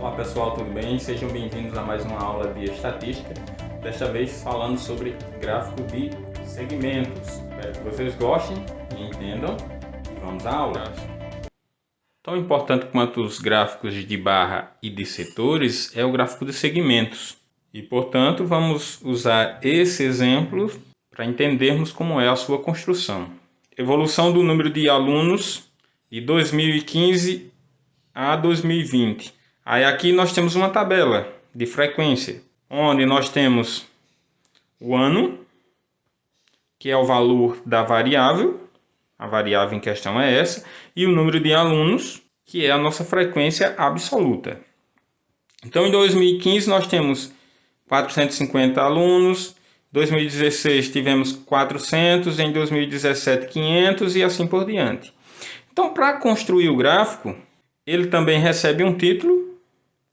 Olá pessoal, tudo bem? Sejam bem-vindos a mais uma aula de estatística, desta vez falando sobre gráfico de segmentos. Espero que vocês gostem e entendam e vamos à aula. Tão importante quanto os gráficos de barra e de setores é o gráfico de segmentos. E, portanto, vamos usar esse exemplo para entendermos como é a sua construção. Evolução do número de alunos de 2015 a 2020. Aí aqui nós temos uma tabela de frequência, onde nós temos o ano, que é o valor da variável, a variável em questão é essa, e o número de alunos, que é a nossa frequência absoluta. Então, em 2015 nós temos 450 alunos, em 2016 tivemos 400, em 2017 500 e assim por diante. Então, para construir o gráfico, ele também recebe um título,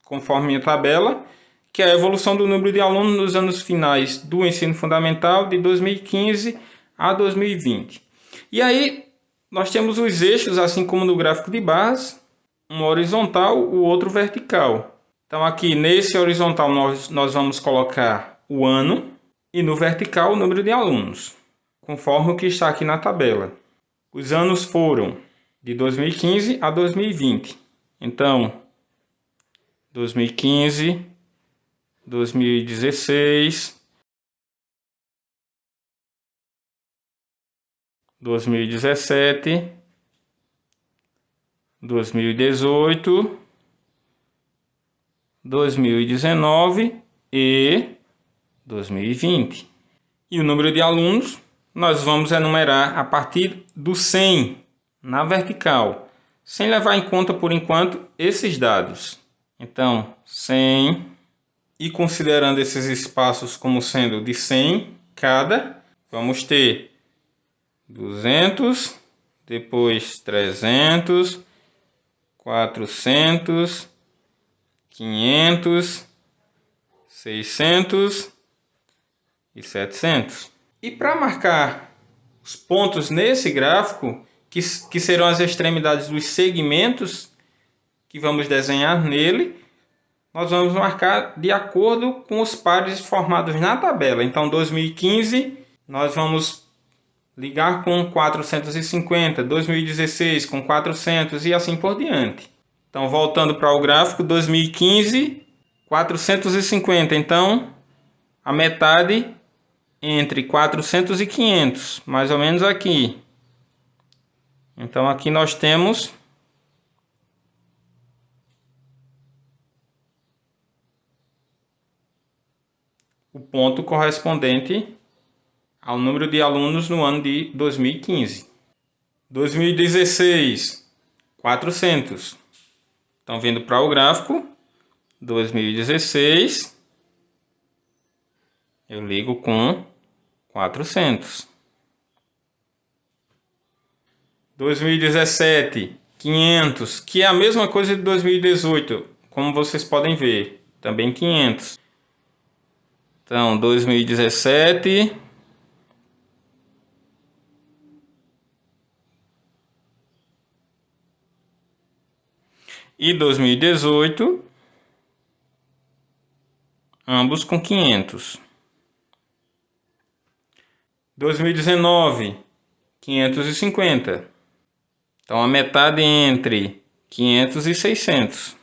conforme a tabela, que é a evolução do número de alunos nos anos finais do ensino fundamental de 2015 a 2020. E aí nós temos os eixos, assim como no gráfico de barras, um horizontal, o outro vertical. Então aqui nesse horizontal nós vamos colocar o ano e no vertical o número de alunos, conforme o que está aqui na tabela. Os anos foram de 2015 a 2020. Então, 2015, 2016, 2017, 2018, 2019 e 2020. E o número de alunos nós vamos enumerar a partir do 100 na vertical, sem levar em conta por enquanto esses dados. Então, 100, e considerando esses espaços como sendo de 100 cada, vamos ter 200, depois 300, 400, 500, 600 e 700. E para marcar os pontos nesse gráfico, que serão as extremidades dos segmentos que vamos desenhar nele, nós vamos marcar de acordo com os pares formados na tabela. Então, 2015, nós vamos ligar com 450, 2016 com 400 e assim por diante. Então, voltando para o gráfico, 2015, 450. Então, a metade entre 400 e 500, mais ou menos aqui. Então, aqui nós temos o ponto correspondente ao número de alunos no ano de 2015. 2016, 400. Então, vindo para o gráfico, 2016, eu ligo com 400. 2017, 500, que é a mesma coisa de 2018, como vocês podem ver, também 500. Então, 2017... e 2018, ambos com 500. 2019, 550. Então, a metade entre 500 e 600.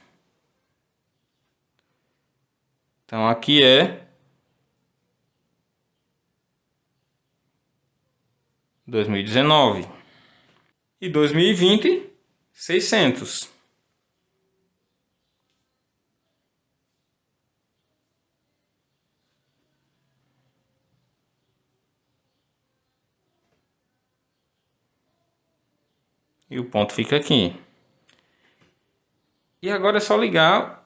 Então, aqui é 2019. E 2020, 600. E o ponto fica aqui. E agora é só ligar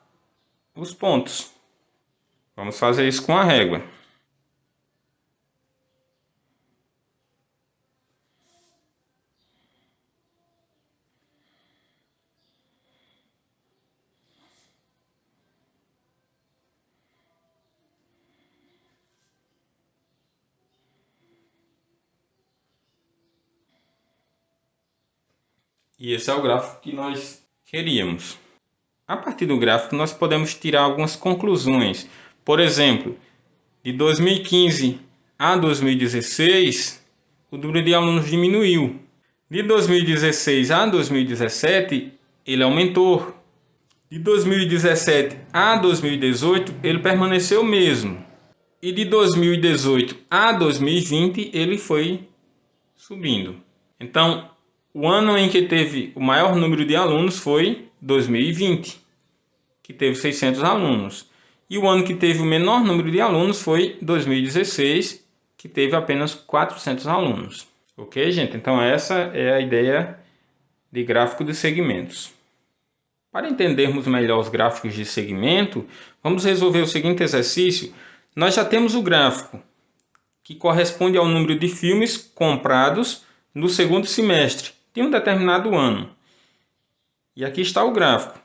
os pontos. Vamos fazer isso com a régua. E esse é o gráfico que nós queríamos. A partir do gráfico, nós podemos tirar algumas conclusões. Por exemplo, de 2015 a 2016, o número de alunos diminuiu. De 2016 a 2017, ele aumentou. De 2017 a 2018, ele permaneceu o mesmo. E de 2018 a 2020, ele foi subindo. Então, o ano em que teve o maior número de alunos foi 2020, que teve 600 alunos. E o ano que teve o menor número de alunos foi 2016, que teve apenas 400 alunos. Ok, gente? Então essa é a ideia de gráfico de segmentos. Para entendermos melhor os gráficos de segmento, vamos resolver o seguinte exercício. Nós já temos o gráfico, que corresponde ao número de filmes comprados no segundo semestre de um determinado ano. E aqui está o gráfico.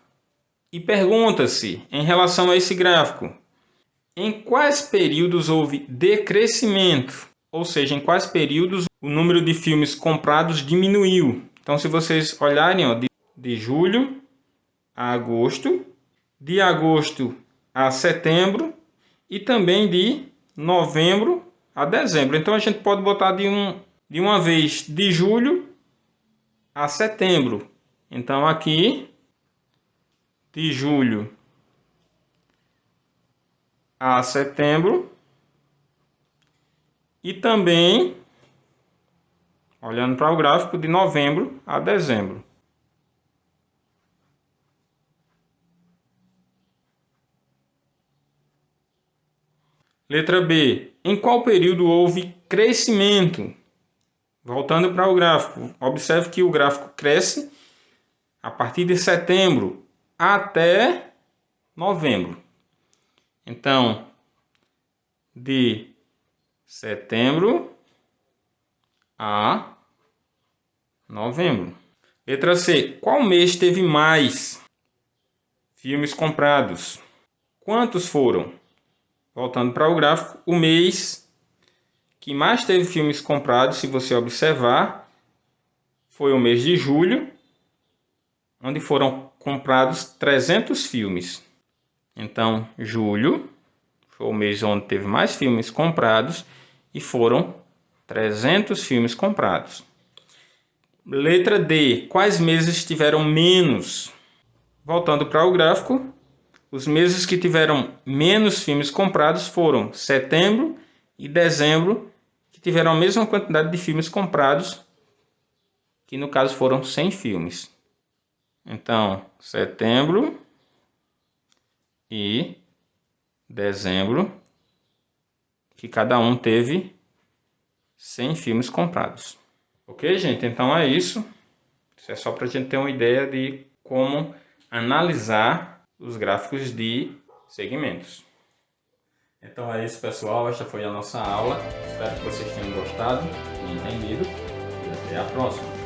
E pergunta-se, em relação a esse gráfico, em quais períodos houve decrescimento? Ou seja, em quais períodos o número de filmes comprados diminuiu? Então, se vocês olharem, ó, de julho a agosto, de agosto a setembro e também de novembro a dezembro. Então, a gente pode botar de uma vez de julho a setembro. Então, aqui, de julho a setembro e também, olhando para o gráfico, de novembro a dezembro. Letra B. Em qual período houve crescimento? Voltando para o gráfico, observe que o gráfico cresce a partir de setembro até novembro. Então, de setembro a novembro. Letra C. Qual mês teve mais filmes comprados? Quantos foram? Voltando para o gráfico, o mês que mais teve filmes comprados, se você observar, foi o mês de julho, onde foram comprados 300 filmes. Então, julho foi o mês onde teve mais filmes comprados e foram 300 filmes comprados. Letra D. Quais meses tiveram menos? Voltando para o gráfico, os meses que tiveram menos filmes comprados foram setembro e dezembro, que tiveram a mesma quantidade de filmes comprados, que no caso foram 100 filmes. Então, setembro e dezembro, que cada um teve 100 filmes comprados. Ok, gente? Então é isso. Isso é só para a gente ter uma ideia de como analisar os gráficos de segmentos. Então é isso, pessoal. Esta foi a nossa aula. Espero que vocês tenham gostado e entendido. E até a próxima.